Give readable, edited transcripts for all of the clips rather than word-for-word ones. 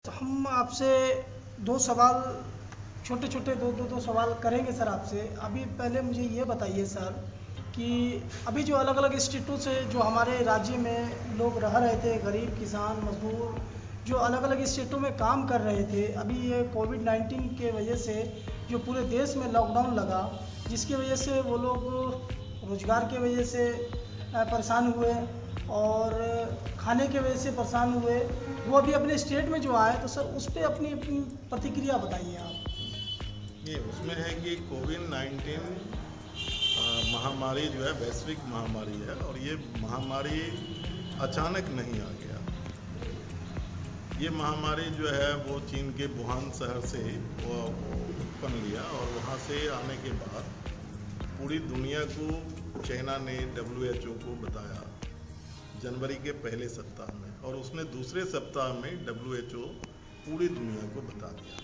तो हम आपसे दो सवाल छोटे छोटे दो सवाल करेंगे सर आपसे। अभी पहले मुझे ये बताइए सर कि अभी जो अलग अलग स्टेटों से जो हमारे राज्य में लोग रह रहे थे, गरीब किसान मजदूर जो अलग अलग स्टेटों में काम कर रहे थे, अभी ये कोविड-19 के वजह से जो पूरे देश में लॉकडाउन लगा, जिसकी वजह से वो लोग रोज़गार के वजह से परेशान हुए और खाने के वजह से परेशान हुए। वो अभी अपने स्टेट में जो आए, तो सर उस पर अपनी अपनी प्रतिक्रिया बताइए आप। ये उसमें है कि कोविड-19 महामारी जो है वैश्विक महामारी है और ये महामारी अचानक नहीं आ गया। ये महामारी जो है वो चीन के वुहान शहर से वो उत्पन्न लिया और वहाँ से आने के बाद पूरी दुनिया को चाइना ने WHO को बताया जनवरी के पहले सप्ताह में, और उसने दूसरे सप्ताह में WHO पूरी दुनिया को बता दिया।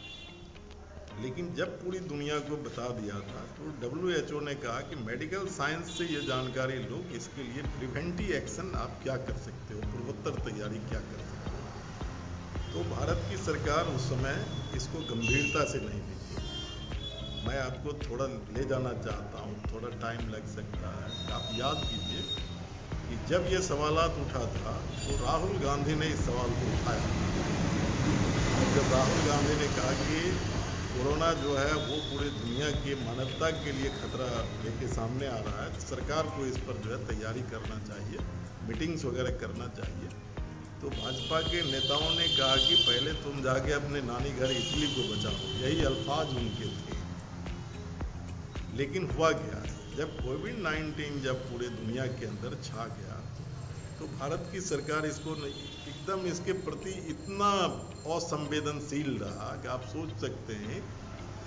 लेकिन जब पूरी दुनिया को बता दिया था तो WHO ने कहा कि मेडिकल साइंस से ये जानकारी लो कि इसके लिए प्रिवेंटिव एक्शन आप क्या कर सकते हो, पूर्वोत्तर तैयारी क्या कर सकते हो। तो भारत की सरकार उस समय इसको गंभीरता से नहीं ली थी। मैं आपको थोड़ा ले जाना चाहता हूँ, थोड़ा टाइम लग सकता है। आप याद कीजिए कि जब ये सवालात उठा था तो राहुल गांधी ने इस सवाल को उठाया। जब राहुल गांधी ने कहा कि कोरोना जो है वो पूरी दुनिया की मानवता के लिए खतरा लेके सामने आ रहा है, तो सरकार को इस पर जो है तैयारी करना चाहिए, मीटिंग्स वगैरह करना चाहिए। तो भाजपा के नेताओं ने कहा कि पहले तुम जाके अपने नानी घर इटली को बचाओ, यही अल्फाज उनके थे। लेकिन हुआ क्या, जब कोविड-19 जब पूरे दुनिया के अंदर छा गया तो भारत की सरकार इसको एकदम इसके प्रति इतना असंवेदनशील रहा कि आप सोच सकते हैं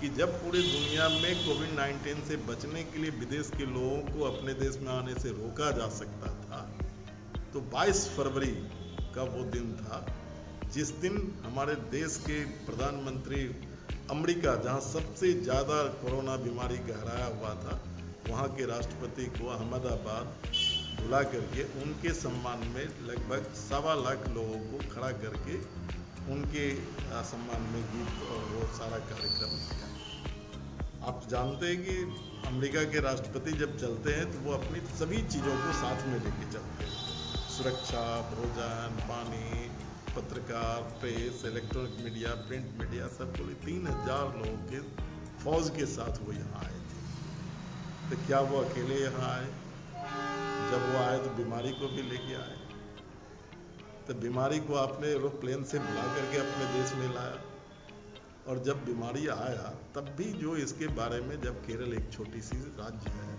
कि जब पूरी दुनिया में कोविड-19 से बचने के लिए विदेश के लोगों को अपने देश में आने से रोका जा सकता था, तो 22 फरवरी का वो दिन था जिस दिन हमारे देश के प्रधानमंत्री अमेरिका, जहां सबसे ज़्यादा कोरोना बीमारी गहराया हुआ था, वहां के राष्ट्रपति को अहमदाबाद बुला करके उनके सम्मान में लगभग 1.25 लाख लोगों को खड़ा करके उनके सम्मान में गीत और वो सारा कार्यक्रम किया। आप जानते हैं कि अमेरिका के राष्ट्रपति जब चलते हैं तो वो अपनी सभी चीज़ों को साथ में लेके चलते हैं, सुरक्षा, भोजन, पानी, पत्रकार, press, electronic media, print media, सब को 3000 लोगों के फौज के साथ वो यहाँ आए थे। तो क्या वो अकेले यहाँ आए? जब वो आए तो बीमारी को भी लेके आए। तो बीमारी को आपने एरोप्लेन से बुला करके अपने देश में लाया, और जब बीमारी आया तब भी जो इसके बारे में, जब केरल एक छोटी सी राज्य है,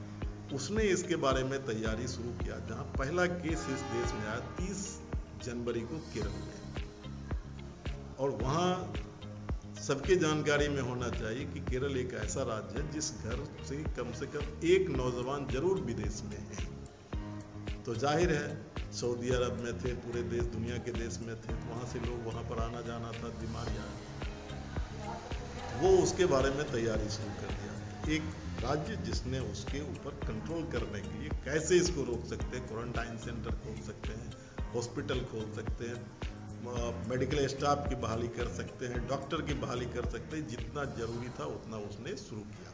उसने इसके बारे में तैयारी शुरू किया। जहां पहला केस इस देश में आया 30 जनवरी को केरल में, और वहां सबके जानकारी में होना चाहिए कि केरल एक ऐसा राज्य है जिस घर से कम एक नौजवान जरूर विदेश में है। तो जाहिर है सऊदी अरब में थे, पूरे देश दुनिया के देश में थे, तो वहाँ से लोग वहाँ पर आना जाना था, बीमारी आया, वो उसके बारे में तैयारी शुरू कर दिया। एक राज्य जिसने उसके ऊपर कंट्रोल करने के लिए कैसे इसको रोक सकते हैं, क्वारंटाइन सेंटर खोल सकते हैं, हॉस्पिटल खोल सकते हैं, मेडिकल स्टाफ की बहाली कर सकते हैं, डॉक्टर की बहाली कर सकते हैं, जितना जरूरी था उतना उसने शुरू किया।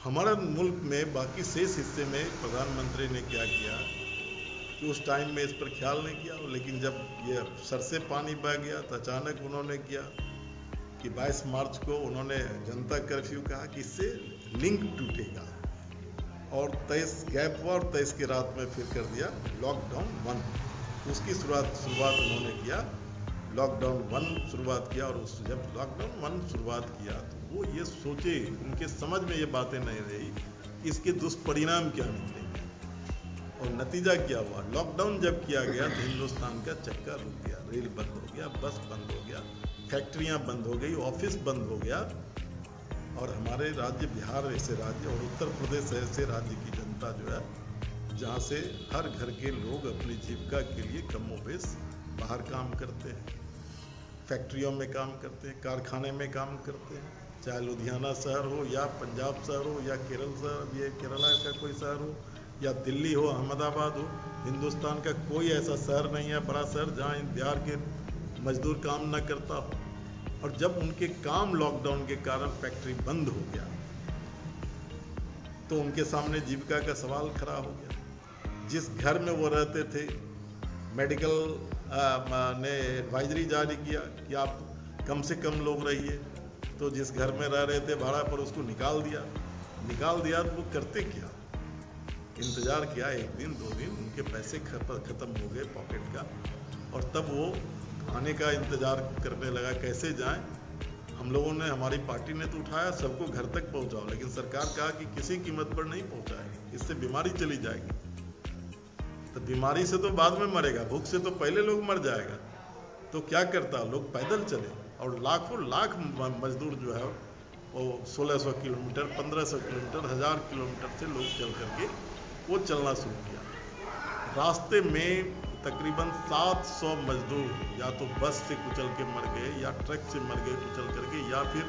हमारा मुल्क में बाकी शेष हिस्से में प्रधानमंत्री ने क्या किया कि उस टाइम में इस पर ख्याल नहीं किया, लेकिन जब ये सर से पानी बह गया तो अचानक उन्होंने किया कि 22 मार्च को उन्होंने जनता कर्फ्यू कहा कि इससे लिंक टूटेगा, और 23 गैप हुआ और 23 की रात में फिर कर दिया लॉकडाउन 1। उसकी शुरुआत उन्होंने किया, लॉकडाउन 1 शुरुआत किया, और जब लॉकडाउन 1 शुरुआत किया तो वो ये सोचे, उनके समझ में ये बातें नहीं रही इसके दुष्परिणाम क्या निकलेंगे, और नतीजा क्या हुआ। लॉकडाउन जब किया गया तो हिंदुस्तान का चक्का रुक गया, रेल बंद हो गया, बस बंद हो गया, फैक्ट्रियां बंद हो गई, ऑफिस बंद हो गया, और हमारे राज्य बिहार ऐसे राज्य और उत्तर प्रदेश ऐसे राज्य की जनता जो है, जहाँ से हर घर के लोग अपनी जीविका के लिए कमोबेश बाहर काम करते हैं, फैक्ट्रियों में काम करते हैं, कारखाने में काम करते हैं, चाहे लुधियाना शहर हो या पंजाब शहर हो या केरल शहर, ये केरला का कोई शहर हो या दिल्ली हो, अहमदाबाद हो, हिंदुस्तान का कोई ऐसा शहर नहीं है, बड़ा शहर, जहाँ बिहार के मजदूर काम ना करता हो, और जब उनके काम लॉकडाउन के कारण फैक्ट्री बंद हो गया तो उनके सामने जीविका का सवाल खड़ा हो गया। जिस घर में वो रहते थे, मेडिकल ने एडवाइजरी जारी किया कि आप कम से कम लोग रहिए, तो जिस घर में रह रहे थे भाड़ा पर उसको निकाल दिया तो वो करते क्या? इंतजार किया, 1 दिन 2 दिन, उनके पैसे खत्म हो गए पॉकेट का, और तब वो आने का इंतजार करने लगा कैसे जाएं। हम लोगों ने, हमारी पार्टी ने तो उठाया सबको घर तक पहुंचाओ, लेकिन सरकार कहा कि किसी कीमत पर नहीं पहुंचाएगी, इससे बीमारी चली जाएगी। तो बीमारी से तो बाद में मरेगा, भूख से तो पहले लोग मर जाएगा। तो क्या करता, लोग पैदल चले, और लाखों लाख मजदूर जो है वो 1600 किलोमीटर, 1500 किलोमीटर, 1000 किलोमीटर से लोग चल करके वो चलना शुरू किया। रास्ते में तकरीबन 700 मजदूर या तो बस से कुचल के मर गए, या ट्रक से मर गए कुचल करके, या फिर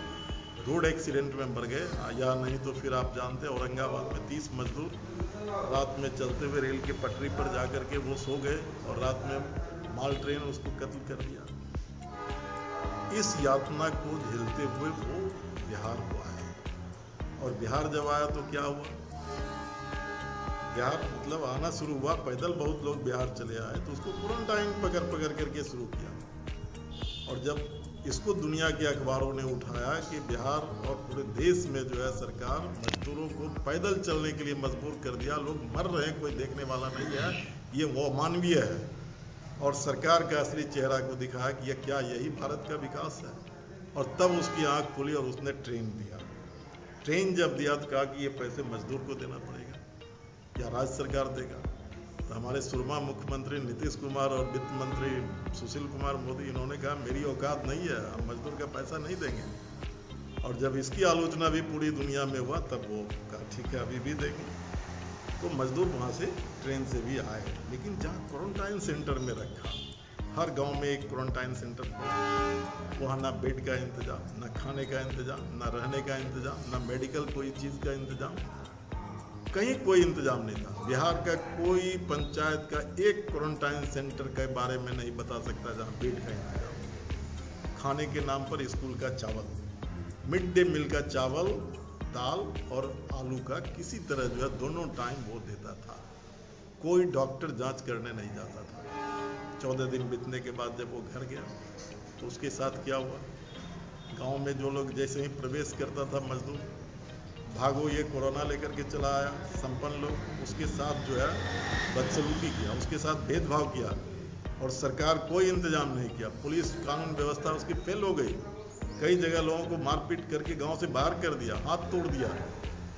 रोड एक्सीडेंट में मर गए, या नहीं तो फिर आप जानते हैं औरंगाबाद में 30 मजदूर रात में चलते हुए रेल के पटरी पर जाकर के वो सो गए, और रात में माल ट्रेन उसको कत्ल कर दिया। इस यातना को झेलते हुए वो बिहार को आया, और बिहार जब आया तो क्या हुआ, बिहार मतलब आना शुरू हुआ, पैदल बहुत लोग बिहार चले आए, तो उसको क्वारंटाइन पकड़ करके शुरू किया। और जब इसको दुनिया के अखबारों ने उठाया कि बिहार और पूरे देश में जो है सरकार मजदूरों को पैदल चलने के लिए मजबूर कर दिया, लोग मर रहे हैं, कोई देखने वाला नहीं है, ये वो अमानवीय है, और सरकार का असली चेहरा को दिखाया कि क्या यही भारत का विकास है। और तब उसकी आंख खुली और उसने ट्रेन दिया। ट्रेन जब दिया तो कहा कि ये पैसे मजदूर को देना पड़ेगा या राज्य सरकार देगा। तो हमारे सुरमा मुख्यमंत्री नीतीश कुमार और वित्त मंत्री सुशील कुमार मोदी, इन्होंने कहा मेरी औकात नहीं है, हम मजदूर का पैसा नहीं देंगे। और जब इसकी आलोचना भी पूरी दुनिया में हुआ तब वो कहा ठीक है अभी भी देंगे। तो मजदूर वहाँ से ट्रेन से भी आए, लेकिन जहाँ क्वारंटाइन सेंटर में रखा, हर गांव में एक क्वारंटाइन सेंटर पड़ा, वहाँ ना बेड का इंतजाम, ना खाने का इंतजाम, ना रहने का इंतजाम, ना मेडिकल कोई चीज़ का इंतजाम, कहीं कोई इंतजाम नहीं था। बिहार का कोई पंचायत का एक क्वारंटाइन सेंटर के बारे में नहीं बता सकता जहाँ बेड का इंतजाम। खाने के नाम पर स्कूल का चावल, मिड डे मील का चावल, दाल और आलू का किसी तरह जो है दोनों टाइम वो देता था। कोई डॉक्टर जांच करने नहीं जाता था। 14 दिन बीतने के बाद जब वो घर गया तो उसके साथ क्या हुआ, गांव में जो लोग जैसे ही प्रवेश करता था मजदूर, भागो ये कोरोना लेकर के चला आया, संपन्न लोग उसके साथ जो है बदसलूकी किया, उसके साथ भेदभाव किया, और सरकार कोई इंतजाम नहीं किया। पुलिस कानून व्यवस्था उसकी फेल हो गई। कई जगह लोगों को मारपीट करके गांव से बाहर कर दिया, हाथ तोड़ दिया।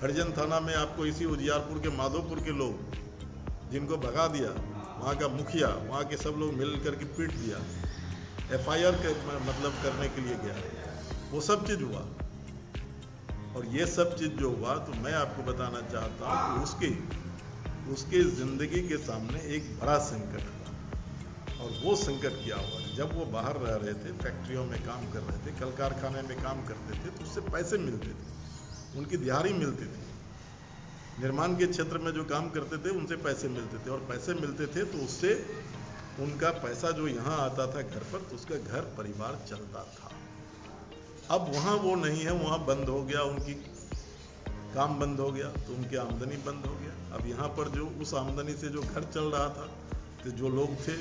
हरिजन थाना में आपको इसी उजियारपुर के माधोपुर के लोग जिनको भगा दिया, वहाँ का मुखिया, वहाँ के सब लोग मिल करके पीट दिया, FIR मतलब करने के लिए गया, वो सब चीज़ हुआ। और ये सब चीज़ जो हुआ तो मैं आपको बताना चाहता हूँ कि उसके ज़िंदगी के सामने एक बड़ा संकट हुआ। और वो संकट क्या हुआ, जब वो बाहर रह रहे थे, फैक्ट्रियों में काम कर रहे थे, कल कारखाने में काम करते थे, तो उससे पैसे मिलते थे, उनकी दिहाड़ी मिलती थी। निर्माण के क्षेत्र में जो काम करते थे उनसे पैसे मिलते थे, और पैसे मिलते थे तो उससे उनका पैसा जो यहाँ आता था घर पर, तो उसका घर परिवार चलता था। अब वहाँ वो नहीं है, वहाँ बंद हो गया, उनकी काम बंद हो गया, तो उनकी आमदनी बंद हो गया। अब यहाँ पर जो उस आमदनी से जो घर चल रहा था, तो जो लोग थे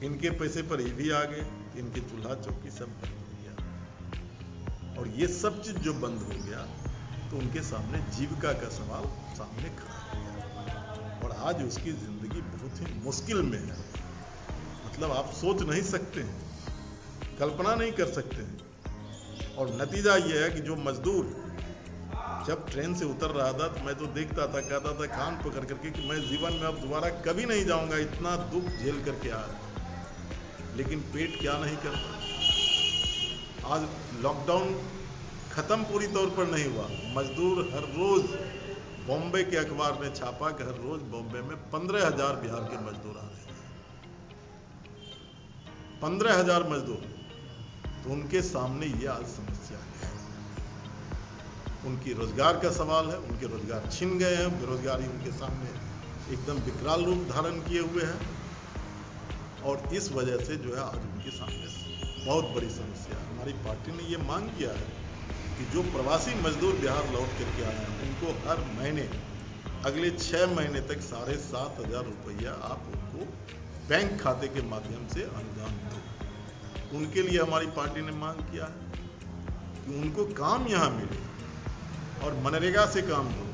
इनके पैसे पर ये भी आ गए, इनके चूल्हा चौकी सब बंद हो गया। और ये सब चीज जो बंद हो गया तो उनके सामने जीविका का सवाल सामने खड़ा हो गया, और आज उसकी जिंदगी बहुत ही मुश्किल में है। मतलब आप सोच नहीं सकते हैं, कल्पना नहीं कर सकते हैं। और नतीजा ये है कि जो मजदूर जब ट्रेन से उतर रहा था तो मैं तो देखता था, कहता था कान पकड़ करके कि मैं जीवन में अब दोबारा कभी नहीं जाऊंगा, इतना दुख झेल करके आया। लेकिन पेट क्या नहीं करता। आज लॉकडाउन खत्म पूरी तौर पर नहीं हुआ, मजदूर हर रोज, बॉम्बे के अखबार ने छापा कि हर रोज बॉम्बे में 15,000 बिहार के मजदूर आ रहे हैं, 15,000 मजदूर। तो उनके सामने ये आज समस्या है, उनकी रोजगार का सवाल है, उनके रोजगार छिन गए हैं, बेरोजगारी उनके सामने एकदम विकराल रूप धारण किए हुए है। और इस वजह से जो है आज उनके सामने बहुत बड़ी समस्या है। हमारी पार्टी ने ये मांग किया है कि जो प्रवासी मजदूर बिहार लौट करके आए हैं उनको हर महीने अगले 6 महीने तक 7,500 रुपया आप उनको बैंक खाते के माध्यम से अनुदान दो। उनके लिए हमारी पार्टी ने मांग किया है कि उनको काम यहाँ मिले और मनरेगा से काम दो।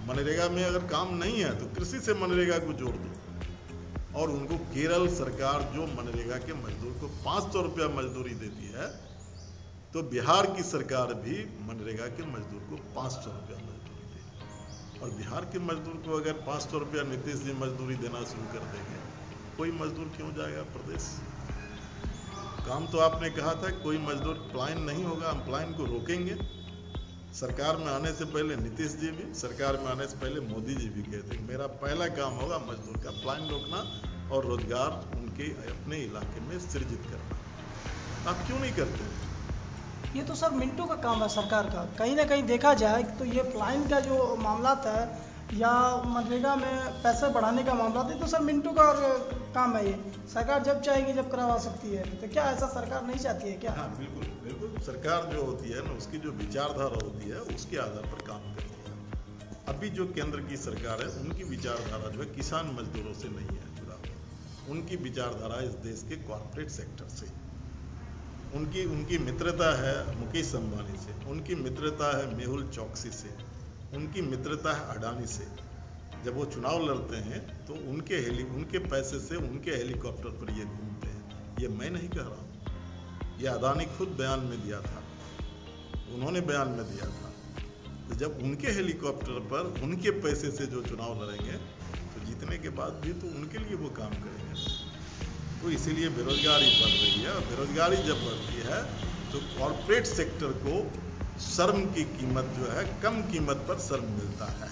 मनरेगा में अगर काम नहीं है तो कृषि से मनरेगा को जोड़ दो। और उनको केरल सरकार जो मनरेगा के मजदूर को 500 रुपया मजदूरी देती है, तो बिहार की सरकार भी मनरेगा के मजदूर को 500 रुपया मजदूरी दे। और बिहार के मजदूर को अगर 500 रुपया नीतीश जी मजदूरी देना शुरू कर देंगे, कोई मजदूर क्यों जाएगा प्रदेश? काम तो आपने कहा था कोई मजदूर पलायन नहीं होगा, हम पलायन को रोकेंगे। सरकार में आने से पहले नीतीश जी भी, सरकार में आने से पहले मोदी जी भी कहते हैं मेरा पहला काम होगा मजदूर का पलायन रोकना और रोजगार उनके अपने इलाके में सृजित करना। आप क्यों नहीं करते? ये तो सर मिनटों का काम है सरकार का। कहीं ना कहीं देखा जाए तो ये पलायन का जो मामला है या मनरेगा में पैसे बढ़ाने का मामला था, तो सर मिनटों का काम है। ये सरकार जब चाहेगी जब करवा सकती है। तो क्या ऐसा सरकार नहीं चाहती है क्या? हाँ बिल्कुल बिल्कुल, सरकार जो होती है ना उसकी जो विचारधारा होती है उसके आधार पर काम करती है। अभी जो केंद्र की सरकार है उनकी विचारधारा जो है किसान मजदूरों से नहीं है जुड़ा हुआ। उनकी विचारधारा इस देश के कॉर्पोरेट सेक्टर से, उनकी मित्रता है मुकेश अंबानी से, उनकी मित्रता है मेहुल चौकसी से, उनकी मित्रता है अडानी से। जब वो चुनाव लड़ते हैं तो उनके पैसे से उनके हेलीकॉप्टर पर ये घूमते हैं। ये मैं नहीं कह रहा हूँ, ये अडानी खुद बयान में दिया था, उन्होंने बयान में दिया था। तो जब उनके हेलीकॉप्टर पर उनके पैसे से जो चुनाव लड़ेंगे तो जीतने के बाद भी तो उनके लिए वो काम करेंगे। तो इसीलिए बेरोजगारी बढ़ रही है। और बेरोजगारी जब बढ़ती है तो कॉर्पोरेट सेक्टर को श्रम की कीमत जो है कम कीमत पर श्रम मिलता है।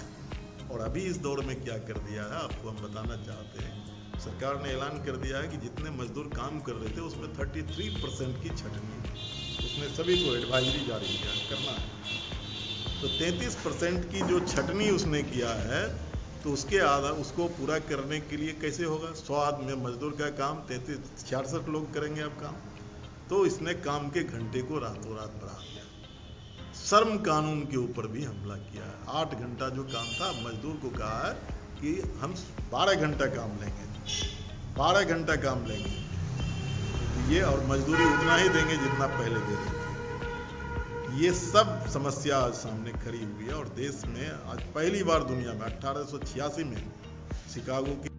और अभी इस दौर में क्या कर दिया है आपको हम बताना चाहते हैं। सरकार ने ऐलान कर दिया है कि जितने मजदूर काम कर रहे थे उसमें 33% की छटनी, उसने सभी को एडवाइजरी जारी किया करना है। तो 33% की जो छटनी उसने किया है तो उसके आधार उसको पूरा करने के लिए कैसे होगा? 100 आदमी मजदूर का काम 66 लोग करेंगे अब काम। तो इसने काम के घंटे को रातों रात बढ़ा दिया। श्रम कानून के ऊपर भी हमला किया है। 8 घंटा जो काम था मजदूर को कहा है कि हम 12 घंटा काम लेंगे, 12 घंटा काम लेंगे तो ये और मजदूरी उतना ही देंगे जितना पहले दे रहे थे। ये सब समस्या आज सामने खड़ी हुई है। और देश में आज पहली बार दुनिया में 1886 में शिकागो की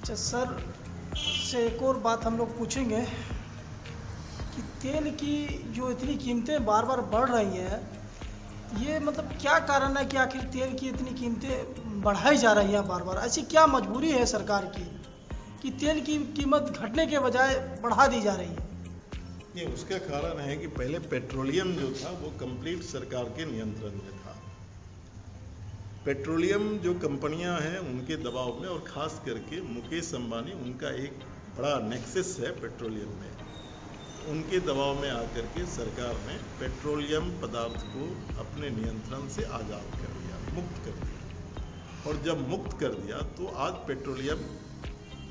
अच्छा सर से एक और बात हम लोग पूछेंगे कि तेल की जो इतनी कीमतें बार बार बढ़ रही हैं, ये मतलब क्या कारण है कि आखिर तेल की इतनी कीमतें बढ़ाई जा रही हैं बार बार? ऐसी क्या मजबूरी है सरकार की कि तेल की कीमत घटने के बजाय बढ़ा दी जा रही है? ये उसका कारण है कि पहले पेट्रोलियम जो था वो कंप्लीट सरकार के नियंत्रण में था। पेट्रोलियम जो कंपनियां हैं उनके दबाव में, और खास करके मुकेश अंबानी, उनका एक बड़ा नेक्सस है पेट्रोलियम में, उनके दबाव में आकर के सरकार ने पेट्रोलियम पदार्थ को अपने नियंत्रण से आज़ाद कर दिया, मुक्त कर दिया। और जब मुक्त कर दिया तो आज पेट्रोलियम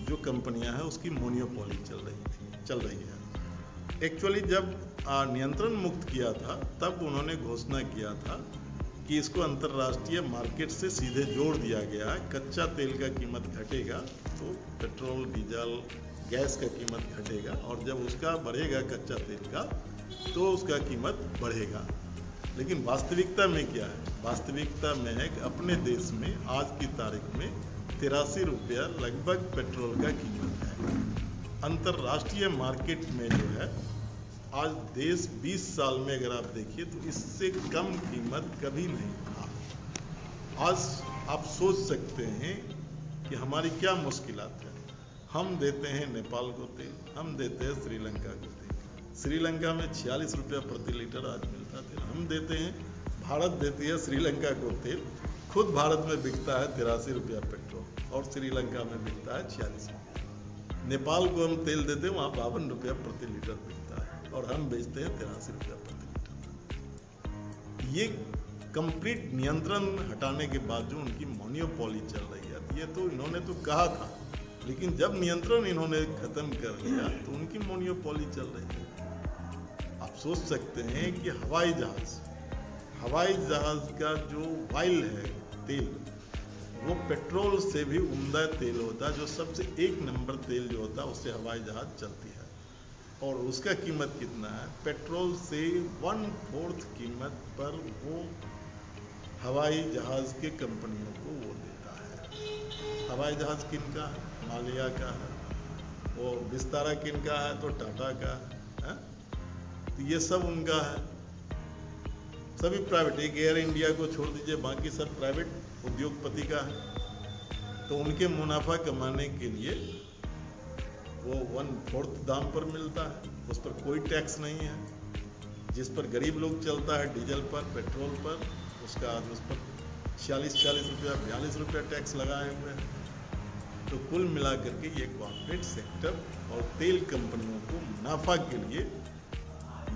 जो कंपनियां हैं उसकी मोनोपोली चल रही है। एक्चुअली जब नियंत्रण मुक्त किया था तब उन्होंने घोषणा किया था कि इसको अंतर्राष्ट्रीय मार्केट से सीधे जोड़ दिया गया है। कच्चा तेल का कीमत घटेगा तो पेट्रोल, डीजल, गैस का कीमत घटेगा, और जब उसका बढ़ेगा कच्चा तेल का तो उसका कीमत बढ़ेगा। लेकिन वास्तविकता में क्या है? वास्तविकता में है कि अपने देश में आज की तारीख में 83 रुपया लगभग पेट्रोल का कीमत है। अंतर्राष्ट्रीय मार्केट में जो है आज देश 20 साल में अगर आप देखिए तो इससे कम कीमत कभी नहीं था। आज आप सोच सकते हैं कि हमारी क्या मुश्किलात है। हम देते हैं नेपाल को तेल, हम देते हैं श्रीलंका को तेल। श्रीलंका में 46 रुपया प्रति लीटर आज मिलता तेल। हम देते हैं, भारत देती है श्रीलंका को तेल, खुद भारत में बिकता है 83 रुपया पेट्रोल और श्रीलंका में बिकता है 46 रुपया। नेपाल को हम तेल देते हैं, वहाँ 52 रुपया प्रति लीटर बिकता है और हम बेचते हैं 83 रुपया प्रति लीटर। ये कंप्लीट नियंत्रण हटाने के बाद जो उनकी मोनोपोली चल रही है, ये तो इन्होंने तो कहा था, लेकिन जब नियंत्रण इन्होंने खत्म कर दिया तो उनकी मोनोपोली चल रही है। आप सोच सकते हैं कि हवाई जहाज का जो ऑयल है, तेल, वो पेट्रोल से भी उम्दा तेल होता है। जो सबसे 1 नंबर तेल जो होता है उससे हवाई जहाज चलती है, और उसका कीमत कितना है? पेट्रोल से 1/4 कीमत पर वो हवाई जहाज के कंपनियों को वो देता है। हवाई जहाज किनका है? मालिया का है। वो विस्तारा किनका है? तो टाटा का है। तो ये सब उनका है, सभी प्राइवेट। एक एयर इंडिया को छोड़ दीजिए, बाकी सब प्राइवेट उद्योगपति का है। तो उनके मुनाफा कमाने के लिए वो 1/4 दाम पर मिलता है, उस पर कोई टैक्स नहीं है। जिस पर गरीब लोग चलता है, डीजल पर, पेट्रोल पर, उसका आज उस पर 40 रुपया, 42 रुपया टैक्स लगाए हुए हैं। तो कुल मिलाकर के ये कॉर्पोरेट सेक्टर और तेल कंपनियों को मुनाफा के लिए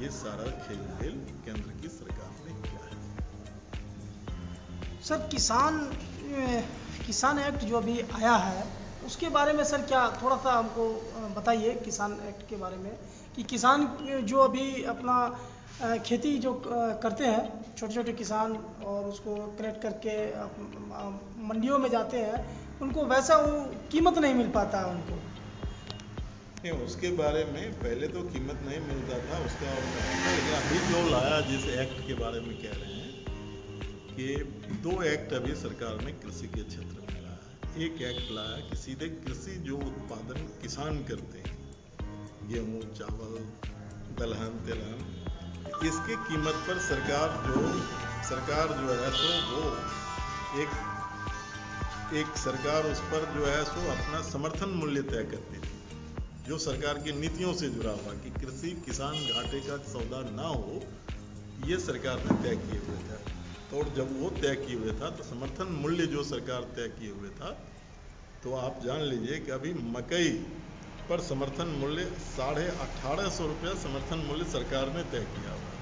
ये सारा खेल केंद्र की सरकार ने किया है। सर किसान एक्ट जो अभी आया है उसके बारे में सर क्या थोड़ा सा हमको बताइए, किसान एक्ट के बारे में, कि किसान जो अभी अपना खेती जो करते हैं, छोटे छोटे किसान, और उसको कलेक्ट करके मंडियों में जाते हैं, उनको वैसा वो कीमत नहीं मिल पाता है उनको। नहीं, उसके बारे में पहले तो कीमत नहीं मिलता था उसका, लेकिन अभी जो लाया जिस एक्ट के बारे में कह रहे हैं कि 2 एक्ट अभी सरकार ने कृषि के क्षेत्र में लाया है। एक एक्ट लाया कि सीधे कृषि जो उत्पादन किसान करते हैं, गेहूँ, चावल, दलहन, तिलहन, इसकी कीमत पर सरकार जो है सो वो एक सरकार उस पर जो है सो अपना समर्थन मूल्य तय करती थी, जो सरकार की नीतियों से जुड़ा हुआ कि कृषि किसान घाटे का सौदा ना हो, ये सरकार ने तय किए हुए थे। तो जब वो तय किए हुए था तो समर्थन मूल्य जो सरकार तय किए हुए था, तो आप जान लीजिए कि अभी मकई पर समर्थन मूल्य 1850 रुपया समर्थन मूल्य सरकार ने तय किया हुआ,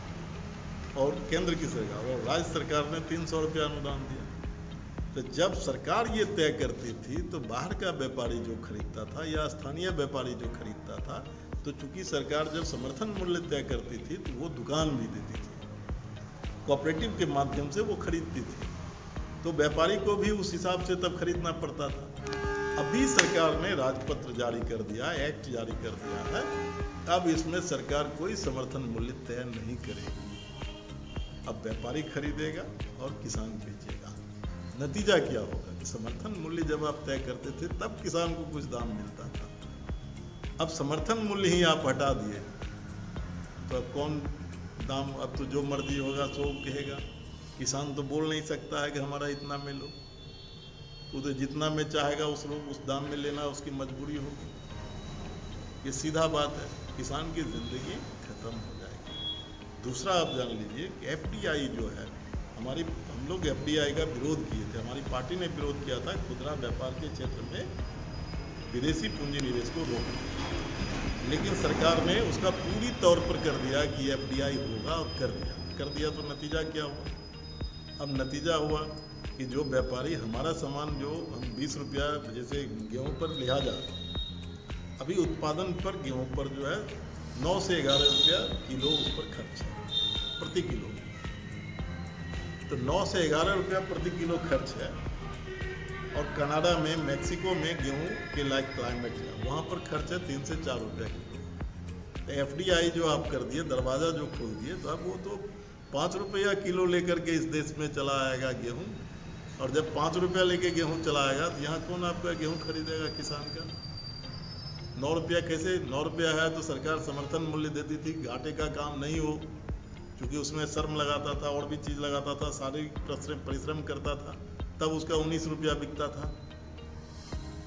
और केंद्र की सरकार और राज्य सरकार ने 300 रुपया अनुदान दिया। तो जब सरकार ये तय करती थी तो बाहर का व्यापारी जो खरीदता था या स्थानीय व्यापारी जो खरीदता था, तो चूंकि सरकार जब समर्थन मूल्य तय करती थी तो वो दुकान भी देती थी, कोऑपरेटिव के माध्यम से वो खरीदती थी, तो व्यापारी को भी उस हिसाब से तब खरीदना पड़ता था। अभी सरकार ने राजपत्र जारी कर दिया, एक्ट जारी कर दिया है, अब इसमें सरकार कोई समर्थन मूल्य तय नहीं करेगी। अब व्यापारी खरीदेगा और किसान बेचेगा। नतीजा क्या होगा कि समर्थन मूल्य जब आप तय करते थे तब किसान को कुछ दाम मिलता था। अब समर्थन मूल्य ही आप हटा दिए तो अब कौन दाम, अब तो जो मर्जी होगा सो कहेगा। किसान तो बोल नहीं सकता है कि हमारा इतना में लो, तो जितना में चाहेगा उस दाम में लेना उसकी मजबूरी होगी। ये सीधा बात है, किसान की जिंदगी खत्म हो जाएगी। दूसरा आप जान लीजिए कि एफडीआई जो है हम लोग एफडीआई का विरोध किए थे, हमारी पार्टी ने विरोध किया था खुदरा व्यापार के क्षेत्र में विदेशी पूंजी निवेश को रोकना, लेकिन सरकार ने उसका पूरी तौर पर कर दिया कि एफडीआई होगा और कर दिया तो नतीजा क्या हुआ? अब नतीजा हुआ कि जो व्यापारी हमारा सामान जो हम 20 रुपया जैसे गेहूं पर लिहाजा अभी उत्पादन पर गेहूं पर जो है 9 से 11 रुपया किलो उस पर खर्च है प्रति किलो, तो 9 से 11 रुपया प्रति किलो खर्च है। और कनाडा में, मैक्सिको में गेहूं के लायक क्लाइमेट है, वहां पर खर्च है 3 से 4 रुपया किलो। तो एफडीआई जो आप कर दिए, दरवाजा जो खोल दिए, तो अब वो तो 5 रुपया किलो लेकर के इस देश में चला आएगा गेहूं, और जब 5 रुपया लेके गेहूं चला आएगा तो यहाँ कौन आपका गेहूं खरीदेगा किसान का? 9 रुपया कैसे? 9 रुपया है तो सरकार समर्थन मूल्य देती थी, घाटे का काम नहीं हो, क्योंकि उसमें श्रम लगाता था और भी चीज लगाता था, शारीरिक परिश्रम करता था, तब उसका 19 रुपया बिकता था।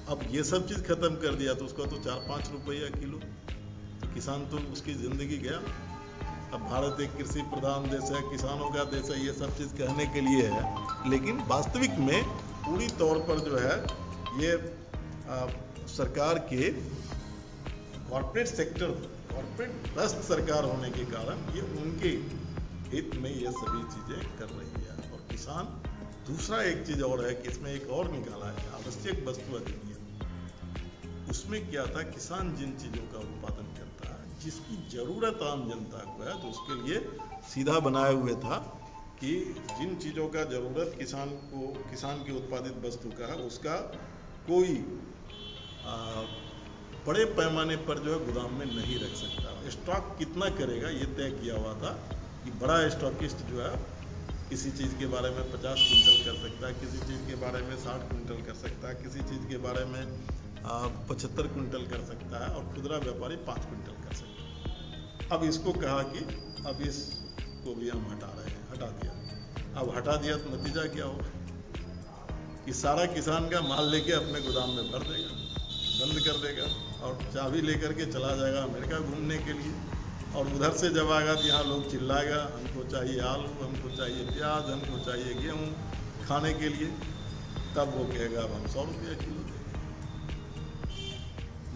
अब ये सब चीज खत्म कर दिया तो उसका तो 4-5 रुपया किलो, तो किसान तो उसकी जिंदगी गया। अब भारत एक कृषि प्रधान देश है, किसानों का देश है, ये सब चीज कहने के लिए है, लेकिन वास्तविक में पूरी तौर पर जो है ये सरकार के कॉर्पोरेट सेक्टर, कॉर्पोरेट ट्रस्ट सरकार होने के कारण ये उनके हित में ये सभी चीजें कर रही है। और किसान, दूसरा एक चीज और है कि इसमें एक और निकाला है आवश्यक वस्तु अधिनियम। उसमें क्या था, किसान जिन चीजों का उत्पादन करता है जिसकी जरूरत आम जनता को है, तो उसके लिए सीधा बनाए हुए था कि जिन चीजों का जरूरत किसान के उत्पादित वस्तु का है, उसका कोई बड़े पैमाने पर जो है गोदाम में नहीं रख सकता। स्टॉक कितना करेगा ये तय किया हुआ था कि बड़ा स्टॉकिस्ट जो है किसी चीज़ के बारे में 50 क्विंटल कर सकता है, किसी चीज़ के बारे में 60 क्विंटल कर सकता है, किसी चीज़ के बारे में 75 क्विंटल कर सकता है, और खुदरा व्यापारी 5 क्विंटल कर सकता है। अब इसको कहा कि अब इसको भी हम हटा रहे हैं, हटा दिया। अब हटा दिया तो नतीजा क्या होगा कि सारा किसान का माल लेके अपने गोदाम में भर देगा, बंद कर देगा और चाबी लेकर के चला जाएगा अमेरिका घूमने के लिए। और उधर से जब आएगा तो यहाँ लोग चिल्लाएगा, हमको चाहिए आलू, हमको चाहिए प्याज, हमको चाहिए गेहूँ खाने के लिए। तब वो कहेगा अब हम 100 रुपया किलो देंगे।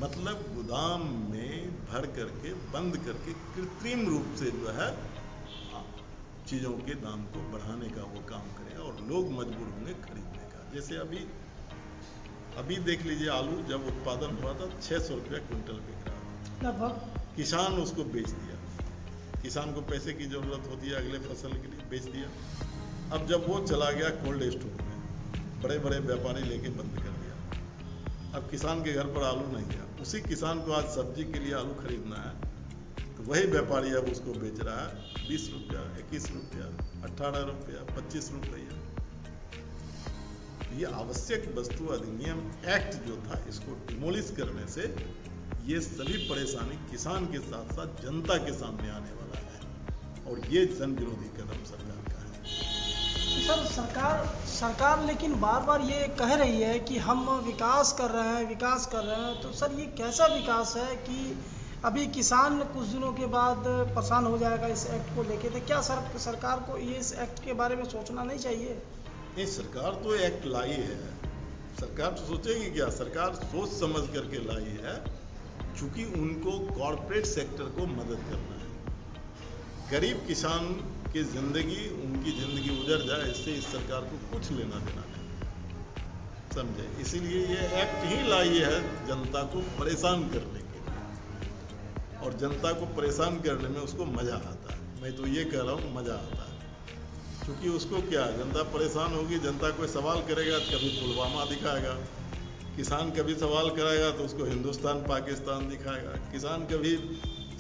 मतलब गोदाम में भर करके, बंद करके कृत्रिम रूप से जो है चीज़ों के दाम को बढ़ाने का वो काम करेगा और लोग मजबूर होंगे खरीदने का। जैसे अभी देख लीजिए, आलू जब उत्पादन हुआ था 600 रुपया क्विंटल बिक रहा था, किसान उसको बेच दिया। किसान को पैसे की जरूरत होती है अगले फसल के लिए, बेच दिया। अब जब वो चला गया कोल्ड स्टोर में, बड़े बड़े व्यापारी लेके बंद कर दिया। अब किसान के घर पर आलू नहीं गया, उसी किसान को आज सब्जी के लिए आलू खरीदना है, तो वही व्यापारी अब उसको बेच रहा है 20 रुपया, 21 रुपया, 18 रुपया, 25 रुपया। ये आवश्यक वस्तु अधिनियम एक्ट जो था, इसको डिमोलिश करने से ये सभी परेशानी किसान के साथ साथ जनता के सामने आने वाला है, और ये जन विरोधी कदम सरकार का है। सर, सरकार लेकिन बार बार ये कह रही है कि हम विकास कर रहे हैं, तो सर ये कैसा विकास है कि अभी किसान कुछ दिनों के बाद परेशान हो जाएगा इस एक्ट को लेके? तो क्या सरकार को ये इस एक्ट के बारे में सोचना नहीं चाहिए? नहीं, सरकार तो एक्ट लाई है, सरकार तो सोचेगी क्या? सरकार सोच समझ करके लाई है, चूंकि उनको कॉर्पोरेट सेक्टर को मदद करना है। गरीब किसान की जिंदगी, उनकी जिंदगी उजड़ जाए, इससे इस सरकार को कुछ लेना देना नहीं, समझे? इसीलिए ये एक्ट ही लाई है जनता को परेशान करने के लिए, और जनता को परेशान करने में उसको मजा आता है। मैं तो ये कह रहा हूँ मजा आता है, क्योंकि उसको क्या, जनता परेशान होगी, जनता कोई सवाल करेगा तो कभी पुलवामा दिखाएगा, किसान कभी सवाल कराएगा तो उसको हिंदुस्तान पाकिस्तान दिखाएगा, किसान कभी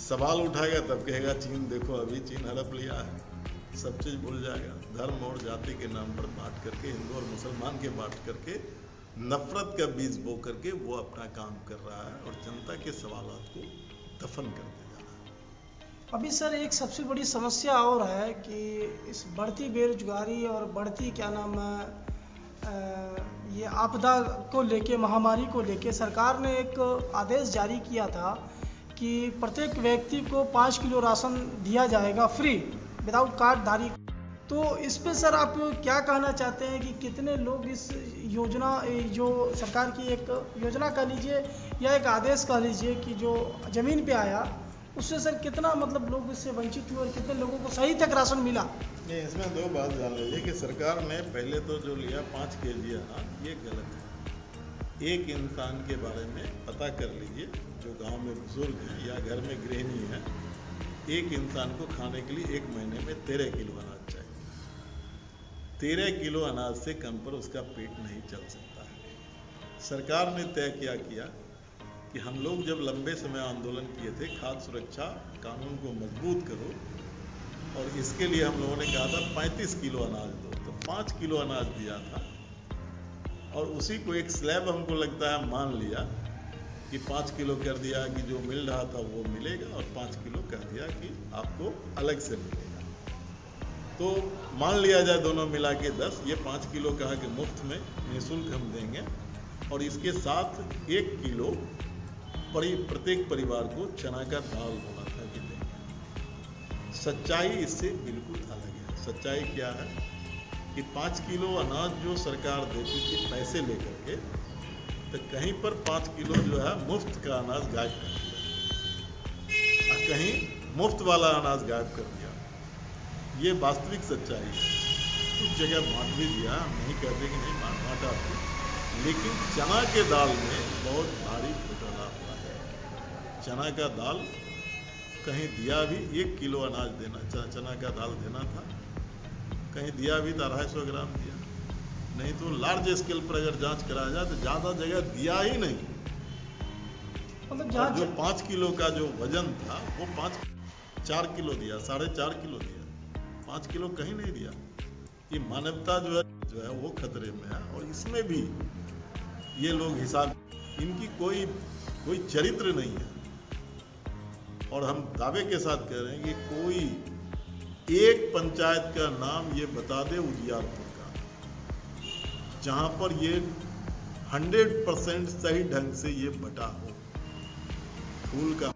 सवाल उठाएगा तब कहेगा चीन देखो, अभी चीन हड़प लिया है, सब चीज़ भूल जाएगा। धर्म और जाति के नाम पर बांट करके, हिंदू और मुसलमान के बांट करके, नफरत का बीज बो करके वो अपना काम कर रहा है और जनता के सवालात को दफन करते जा रहा है। अभी सर एक सबसे बड़ी समस्या और है कि इस बढ़ती बेरोजगारी और बढ़ती क्या नाम है ये आपदा को लेके, महामारी को लेके सरकार ने एक आदेश जारी किया था कि प्रत्येक व्यक्ति को 5 किलो राशन दिया जाएगा फ्री, विदाउट कार्ड धारी। तो इस पे सर आप क्या कहना चाहते हैं कि कितने लोग इस योजना, जो सरकार की एक योजना कह लीजिए या एक आदेश कह लीजिए कि जो ज़मीन पे आया, उससे सर कितना मतलब लोग इससे वंचित हुए और कितने लोगों को सही तक राशन मिला? नहीं, इसमें दो बात जान लीजिए कि सरकार ने पहले तो जो लिया 5 kg अनाज, ये गलत है। एक इंसान के बारे में पता कर लीजिए, जो गांव में बुजुर्ग हैं या घर में गृहिणी है, एक इंसान को खाने के लिए 1 महीने में 13 किलो अनाज चाहिए। 13 किलो अनाज से कम पर उसका पेट नहीं चल सकता है। सरकार ने तय किया कि हम लोग जब लंबे समय आंदोलन किए थे, खाद्य सुरक्षा कानून को मजबूत करो, और इसके लिए हम लोगों ने कहा था 35 किलो अनाज दो, तो 5 किलो अनाज दिया था और उसी को एक स्लैब हमको लगता है मान लिया कि 5 किलो कर दिया कि जो मिल रहा था वो मिलेगा, और 5 किलो कर दिया कि आपको अलग से मिलेगा। तो मान लिया जाए दोनों मिला के 10, ये 5 किलो कहा कि मुफ्त में निःशुल्क हम देंगे, और इसके साथ 1 किलो प्रत्येक परिवार को चना का दाल बोला था कि देंगे। सच्चाई इससे बिल्कुल अलग है। सच्चाई क्या है कि 5 किलो अनाज जो सरकार देती थी पैसे लेकर के, तो कहीं पर 5 किलो जो है मुफ्त का अनाज गायब कर दिया और कहीं मुफ्त वाला अनाज गायब कर दिया। ये वास्तविक सच्चाई है। कुछ जगह बांट भी दिया, हम नहीं कहते कि नहीं बांटा, लेकिन चना के दाल में बहुत भारी घोटाला हुआ है। चना का दाल कहीं दिया भी 1 किलो अनाज देना, चना का दाल देना था, कहीं दिया भी 250 ग्राम दिया। नहीं तो लार्ज स्केल पर अगर जांच कराया जाए तो ज़्यादा जगह दिया ही नहीं। मतलब जो 5 किलो का जो वजन था वो 4 किलो दिया, 4.5 किलो दिया, 5 किलो कहीं नहीं दिया। ये मानवता जो है वो खतरे में है। और इसमें भी ये लोग हिसाब, इनकी कोई चरित्र नहीं है। और हम दावे के साथ कह रहे हैं कि कोई एक पंचायत का नाम ये बता दे उजियारपुर का, जहां पर ये 100% सही ढंग से ये बटा हो। फूल का